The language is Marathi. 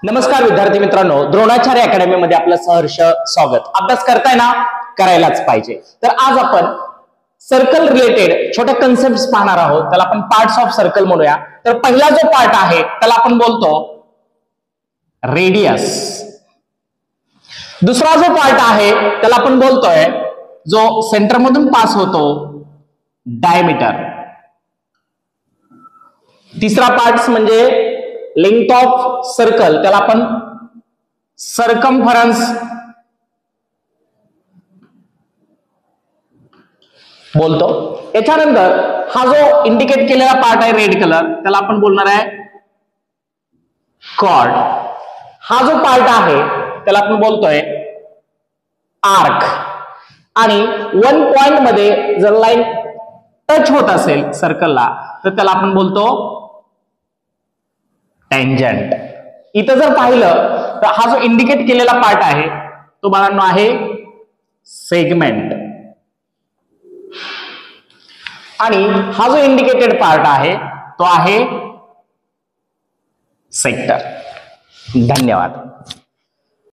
नमस्कार विद्यार्थी मित्रांनो, द्रोणाचार्य अकॅडमी मध्ये आपलं सहर्ष स्वागत। अभ्यास करताय ना, करायलाच पाहिजे। तर आज आपण सर्कल रिलेटेड छोट्या कन्सेप्ट्स पाहणार आहोत, त्याला आपण पार्ट्स ऑफ सर्कल म्हणूया। तर पहिला जो पार्ट आहे त्याला आपण बोलतो रेडियस। दुसरा जो पार्ट आहे त्याला आपण बोलतोय, जो सेंटर मधून पास होतो, डायमीटर। तिसरा पार्ट म्हणजे लेंथ ऑफ सर्कल, त्याला आपण सर्कम्फरन्स बोलतो। याच्यानंतर हा जो इंडिकेट केलेला पार्ट आहे रेड कलर, त्याला आपण बोलणार आहे कॉर्ड। हा जो पार्ट आहे त्याला आपण बोलतोय आर्क। आणि वन पॉइंट मध्ये जर लाईन टच होत असेल सर्कलला तर त्याला आपण बोलतो टेंजंट। इथं जर पाहिलं तर हा जो इंडिकेट केलेला पार्ट आहे तो बाळांनो आहे सेगमेंट, आणि हा जो इंडिकेटेड पार्ट आहे तो आहे सेक्टर। धन्यवाद।